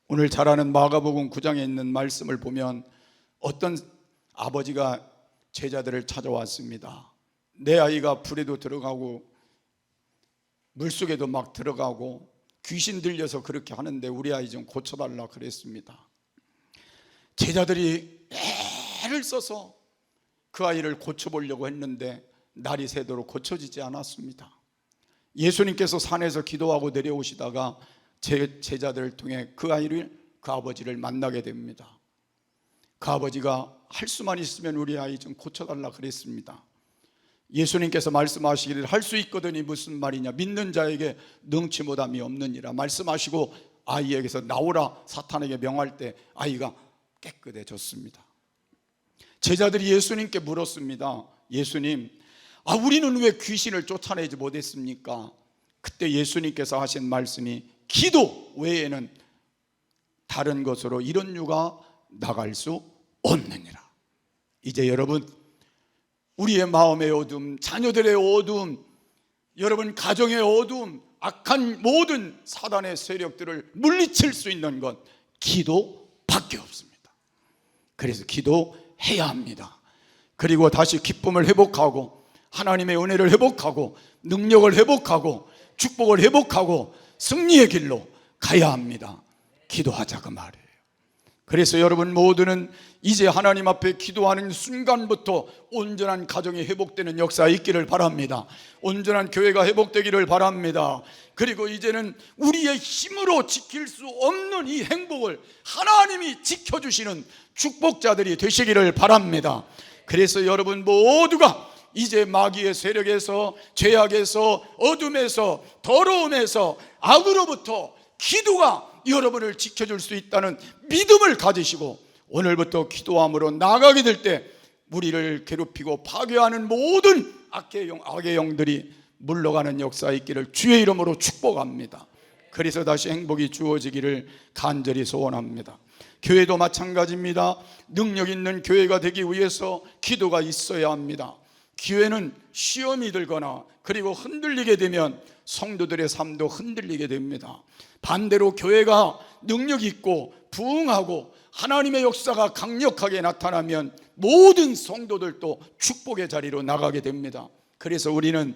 오늘 잘 아는 마가복음 9장에 있는 말씀을 보면 어떤 아버지가 제자들을 찾아왔습니다. 내 아이가 불에도 들어가고 물속에도 막 들어가고 귀신 들려서 그렇게 하는데 우리 아이 좀 고쳐달라 그랬습니다. 제자들이 애를 써서 그 아이를 고쳐보려고 했는데 날이 새도록 고쳐지지 않았습니다. 예수님께서 산에서 기도하고 내려오시다가 제자들을 통해 그 아버지를 만나게 됩니다. 그 아버지가 할 수만 있으면 우리 아이 좀 고쳐달라 그랬습니다. 예수님께서 말씀하시기를 할 수 있거든이 무슨 말이냐, 믿는 자에게 능치 못함이 없느니라 말씀하시고 아이에게서 나오라 사탄에게 명할 때 아이가 깨끗해졌습니다. 제자들이 예수님께 물었습니다. 예수님, 우리는 왜 귀신을 쫓아내지 못했습니까? 그때 예수님께서 하신 말씀이 기도 외에는 다른 것으로 이런 유가 나갈 수 없느니라. 이제 여러분, 우리의 마음의 어둠, 자녀들의 어둠, 여러분 가정의 어둠, 악한 모든 사단의 세력들을 물리칠 수 있는 건 기도밖에 없습니다. 그래서 기도해야 합니다. 그리고 다시 기쁨을 회복하고 하나님의 은혜를 회복하고 능력을 회복하고 축복을 회복하고 승리의 길로 가야 합니다. 기도하자 그 말이에요. 그래서 여러분 모두는 이제 하나님 앞에 기도하는 순간부터 온전한 가정이 회복되는 역사가 있기를 바랍니다. 온전한 교회가 회복되기를 바랍니다. 그리고 이제는 우리의 힘으로 지킬 수 없는 이 행복을 하나님이 지켜주시는 축복자들이 되시기를 바랍니다. 그래서 여러분 모두가 이제 마귀의 세력에서, 죄악에서, 어둠에서, 더러움에서, 악으로부터 기도가 여러분을 지켜줄 수 있다는 믿음을 가지시고 오늘부터 기도함으로 나가게 될 때 우리를 괴롭히고 파괴하는 모든 악의 영들이 물러가는 역사 있기를 주의 이름으로 축복합니다. 그래서 다시 행복이 주어지기를 간절히 소원합니다. 교회도 마찬가지입니다. 능력 있는 교회가 되기 위해서 기도가 있어야 합니다. 교회는 시험이 들거나 그리고 흔들리게 되면 성도들의 삶도 흔들리게 됩니다. 반대로 교회가 능력 있고 부흥하고 하나님의 역사가 강력하게 나타나면 모든 성도들도 축복의 자리로 나가게 됩니다. 그래서 우리는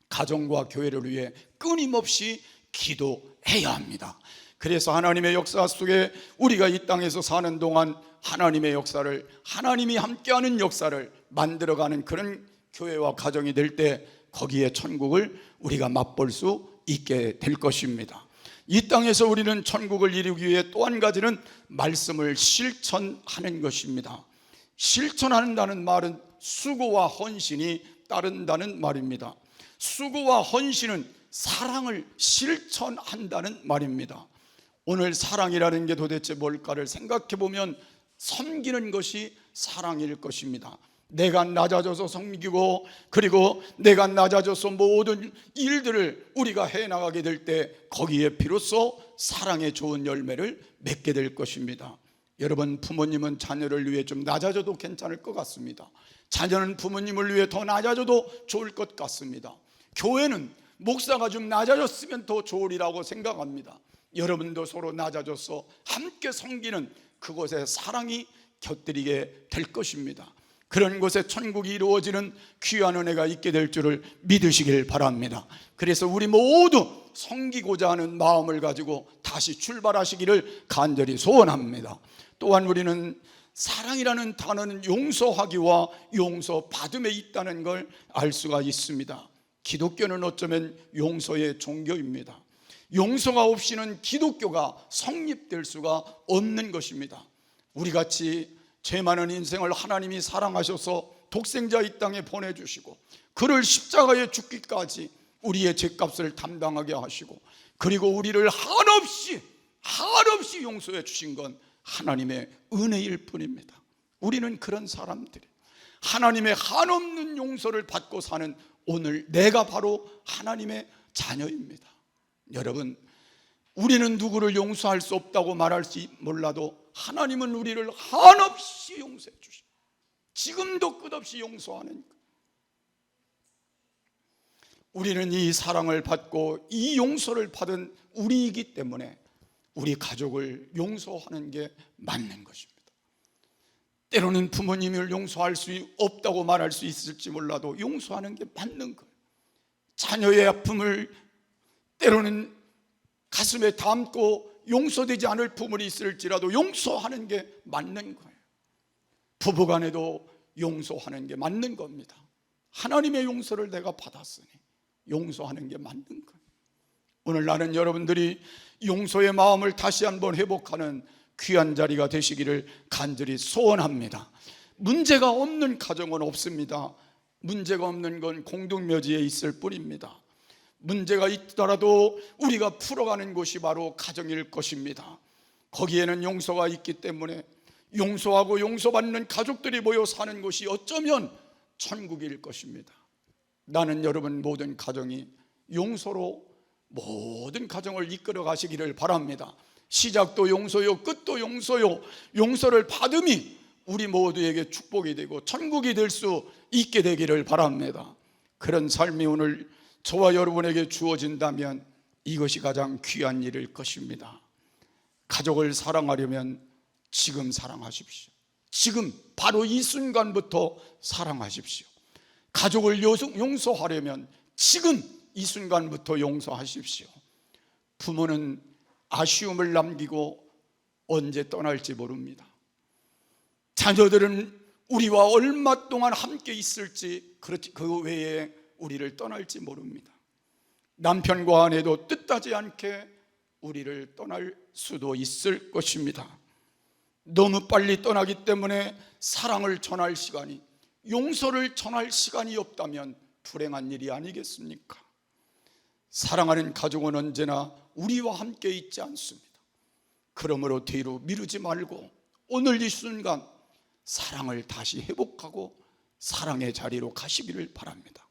가정과 교회를 위해 끊임없이 기도해야 합니다. 그래서 하나님의 역사 속에 우리가 이 땅에서 사는 동안 하나님의 역사를, 하나님이 함께하는 역사를 만들어가는 그런 교회와 가정이 될 때 거기에 천국을 우리가 맛볼 수 있게 될 것입니다. 이 땅에서 우리는 천국을 이루기 위해 또 한 가지는 말씀을 실천하는 것입니다. 실천한다는 말은 수고와 헌신이 따른다는 말입니다. 수고와 헌신은 사랑을 실천한다는 말입니다. 오늘 사랑이라는 게 도대체 뭘까를 생각해 보면 섬기는 것이 사랑일 것입니다. 내가 낮아져서 섬기고 그리고 내가 낮아져서 모든 일들을 우리가 해나가게 될 때 거기에 비로소 사랑의 좋은 열매를 맺게 될 것입니다. 여러분, 부모님은 자녀를 위해 좀 낮아져도 괜찮을 것 같습니다. 자녀는 부모님을 위해 더 낮아져도 좋을 것 같습니다. 교회는 목사가 좀 낮아졌으면 더 좋으리라고 생각합니다. 여러분도 서로 낮아져서 함께 섬기는 그곳에 사랑이 곁들이게 될 것입니다. 그런 곳에 천국이 이루어지는 귀한 은혜가 있게 될 줄을 믿으시길 바랍니다. 그래서 우리 모두 섬기고자 하는 마음을 가지고 다시 출발하시기를 간절히 소원합니다. 또한 우리는 사랑이라는 단어는 용서하기와 용서받음에 있다는 걸 알 수가 있습니다. 기독교는 어쩌면 용서의 종교입니다. 용서가 없이는 기독교가 성립될 수가 없는 것입니다. 우리같이 죄 많은 인생을 하나님이 사랑하셔서 독생자 이 땅에 보내주시고 그를 십자가에 죽기까지 우리의 죄값을 담당하게 하시고 그리고 우리를 한없이 용서해 주신 건 하나님의 은혜일 뿐입니다. 우리는 그런 사람들이 하나님의 한없는 용서를 받고 사는 오늘 내가 바로 하나님의 자녀입니다. 여러분, 우리는 누구를 용서할 수 없다고 말할지 몰라도 하나님은 우리를 한없이 용서해 주시고 지금도 끝없이 용서하는 것. 우리는 이 사랑을 받고 이 용서를 받은 우리이기 때문에 우리 가족을 용서하는 게 맞는 것입니다. 때로는 부모님을 용서할 수 없다고 말할 수 있을지 몰라도 용서하는 게 맞는 거예요. 자녀의 아픔을 때로는 가슴에 담고 용서되지 않을 부분이 있을지라도 용서하는 게 맞는 거예요. 부부간에도 용서하는 게 맞는 겁니다. 하나님의 용서를 내가 받았으니 용서하는 게 맞는 거예요. 오늘 나는 여러분들이 용서의 마음을 다시 한번 회복하는 귀한 자리가 되시기를 간절히 소원합니다. 문제가 없는 가정은 없습니다. 문제가 없는 건 공동묘지에 있을 뿐입니다. 문제가 있더라도 우리가 풀어가는 곳이 바로 가정일 것입니다. 거기에는 용서가 있기 때문에 용서하고 용서받는 가족들이 모여 사는 곳이 어쩌면 천국일 것입니다. 나는 여러분 모든 가정이 용서로 모든 가정을 이끌어 가시기를 바랍니다. 시작도 용서요, 끝도 용서요. 용서를 받음이 우리 모두에게 축복이 되고 천국이 될 수 있게 되기를 바랍니다. 그런 삶이 오늘 저와 여러분에게 주어진다면 이것이 가장 귀한 일일 것입니다. 가족을 사랑하려면 지금 사랑하십시오. 지금 바로 이 순간부터 사랑하십시오. 가족을 용서하려면 지금 이 순간부터 용서하십시오. 부모는 아쉬움을 남기고 언제 떠날지 모릅니다. 자녀들은 우리와 얼마 동안 함께 있을지 그 외에 우리를 떠날지 모릅니다. 남편과 아내도 뜻하지 않게 우리를 떠날 수도 있을 것입니다. 너무 빨리 떠나기 때문에 사랑을 전할 시간이, 용서를 전할 시간이 없다면 불행한 일이 아니겠습니까? 사랑하는 가족은 언제나 우리와 함께 있지 않습니다. 그러므로 뒤로 미루지 말고 오늘 이 순간 사랑을 다시 회복하고 사랑의 자리로 가시기를 바랍니다.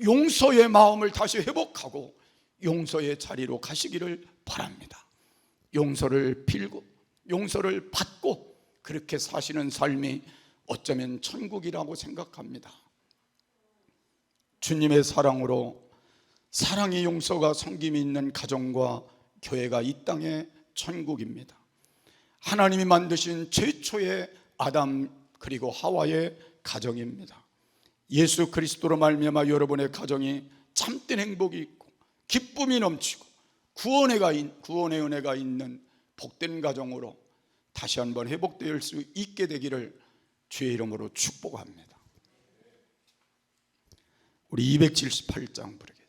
용서의 마음을 다시 회복하고 용서의 자리로 가시기를 바랍니다. 용서를 빌고 용서를 받고 그렇게 사시는 삶이 어쩌면 천국이라고 생각합니다. 주님의 사랑으로 사랑의 용서가 섬김이 있는 가정과 교회가 이 땅의 천국입니다. 하나님이 만드신 최초의 아담 그리고 하와의 가정입니다. 예수 그리스도로 말미암아 여러분의 가정이 참된 행복이 있고 기쁨이 넘치고 구원의 은혜가 있는 복된 가정으로 다시 한번 회복될 수 있게 되기를 주의 이름으로 축복합니다. 우리 278장 부르겠습니다.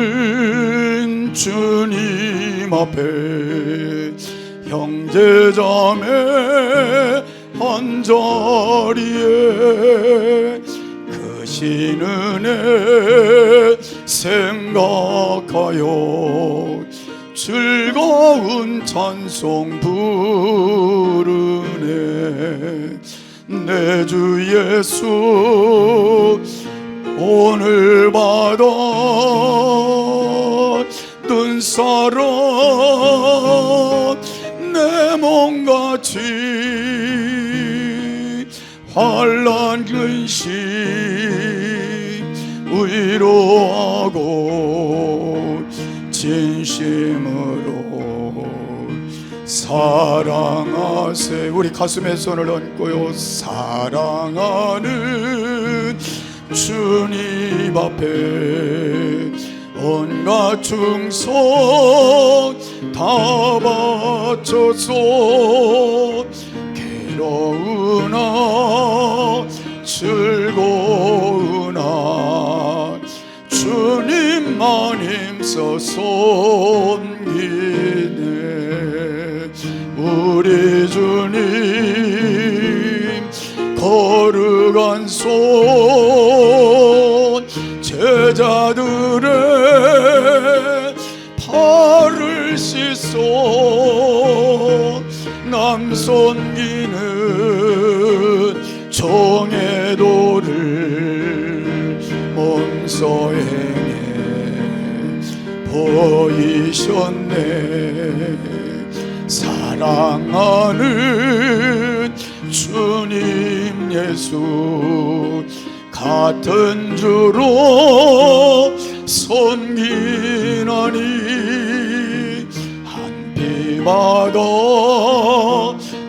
사랑하는 주님 앞에 형제자매 한자리에 그 신은혜 생각하여 즐거운 찬송 부르네. 내 주 예수 오늘 받아 눈사람 내 몸같이 환난 근심 위로하고 진심으로 사랑하세. 우리 가슴에 손을 얹고요. 사랑하는 주님 앞에 온갖 충성 다 바쳐서 괴로우나 즐거우나 주님만 힘써 섬기네. 우리 주님 거룩한 손 제자들의 발을 씻어 남 섬기는 정의 도를 몸소 행해 보이셨네. 사랑하는 주님 예수 같은 주로 섬기나니 한 피받아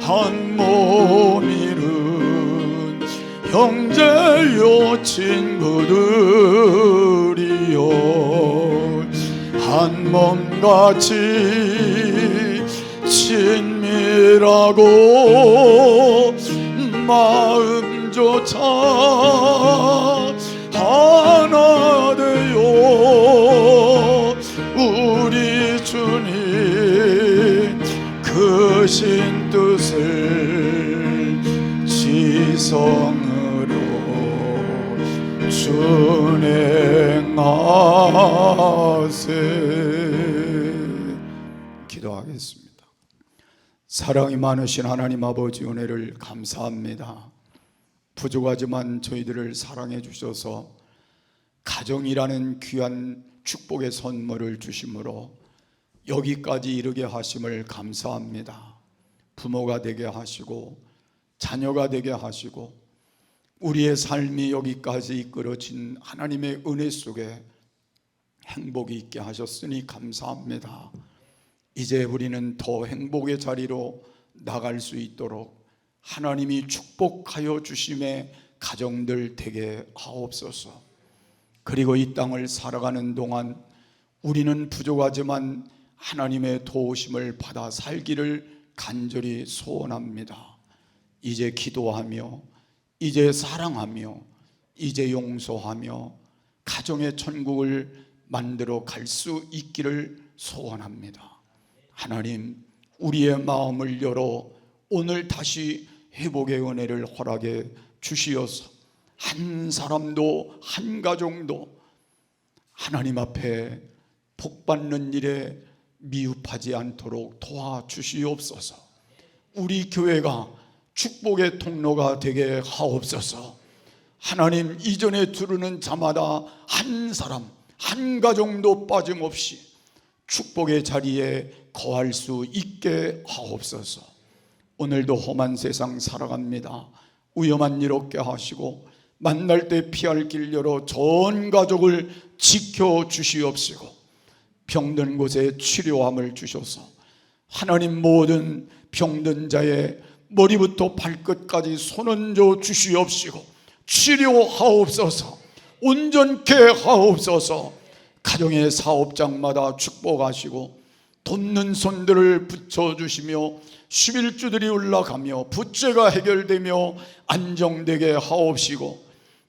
한 몸 이룬 형제요 친구들이요 한 몸같이 친밀하고 마음조차 하나 되어 우리 주님 크신 뜻을 지성으로 준행하세. 기도하겠습니다. 사랑이 많으신 하나님 아버지 은혜를 감사합니다. 부족하지만 저희들을 사랑해 주셔서 가정이라는 귀한 축복의 선물을 주심으로 여기까지 이르게 하심을 감사합니다. 부모가 되게 하시고 자녀가 되게 하시고 우리의 삶이 여기까지 이끌어진 하나님의 은혜 속에 행복이 있게 하셨으니 감사합니다. 이제 우리는 더 행복의 자리로 나갈 수 있도록 하나님이 축복하여 주심의 가정들 되게 하옵소서. 그리고 이 땅을 살아가는 동안 우리는 부족하지만 하나님의 도우심을 받아 살기를 간절히 소원합니다. 이제 기도하며 이제 사랑하며 이제 용서하며 가정의 천국을 만들어 갈 수 있기를 소원합니다. 하나님, 우리의 마음을 열어 오늘 다시 회복의 은혜를 허락해 주시어서 한 사람도 한 가정도 하나님 앞에 복받는 일에 미흡하지 않도록 도와주시옵소서. 우리 교회가 축복의 통로가 되게 하옵소서. 하나님, 이전에 두르는 자마다 한 사람 한 가정도 빠짐없이 축복의 자리에 거할 수 있게 하옵소서. 오늘도 험한 세상 살아갑니다. 위험한 일 없게 하시고 만날 때 피할 길 열어 전 가족을 지켜주시옵시고 병든 곳에 치료함을 주셔서 하나님, 모든 병든 자의 머리부터 발끝까지 손은져 주시옵시고 치료하옵소서. 온전케 하옵소서. 가정의 사업장마다 축복하시고 돕는 손들을 붙여주시며 11주들이 올라가며 부채가 해결되며 안정되게 하옵시고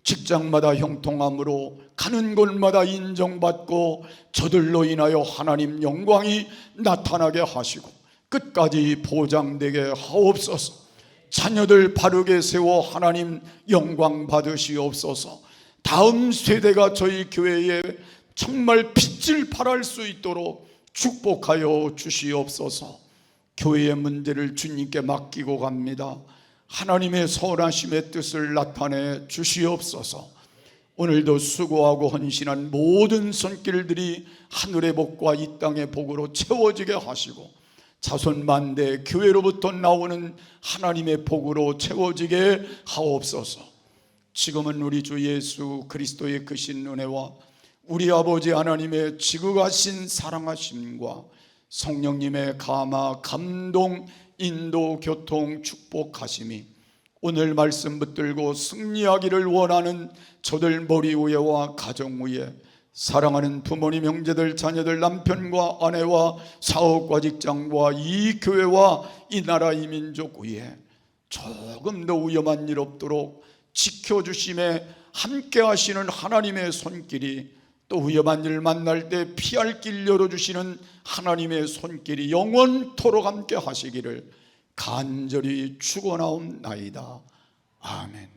직장마다 형통함으로 가는 곳마다 인정받고 저들로 인하여 하나님 영광이 나타나게 하시고 끝까지 보장되게 하옵소서. 자녀들 바르게 세워 하나님 영광 받으시옵소서. 다음 세대가 저희 교회에 정말 빛을 발할 수 있도록 축복하여 주시옵소서. 교회의 문제를 주님께 맡기고 갑니다. 하나님의 선하심의 뜻을 나타내 주시옵소서. 오늘도 수고하고 헌신한 모든 손길들이 하늘의 복과 이 땅의 복으로 채워지게 하시고 자손 만대 교회로부터 나오는 하나님의 복으로 채워지게 하옵소서. 지금은 우리 주 예수 그리스도의 크신 은혜와 우리 아버지 하나님의 지극하신 사랑하심과 성령님의 감화, 감동, 인도, 교통, 축복하심이 오늘 말씀 붙들고 승리하기를 원하는 저들 머리 위에와 가정 위에 사랑하는 부모님, 형제들, 자녀들, 남편과 아내와 사업과 직장과 이 교회와 이 나라 이 민족 위에 조금 더 위험한 일 없도록 지켜주심에 함께 하시는 하나님의 손길이, 또 위험한 일 만날 때 피할 길 열어주시는 하나님의 손길이 영원토록 함께 하시기를 간절히 축원하옵나이다. 아멘.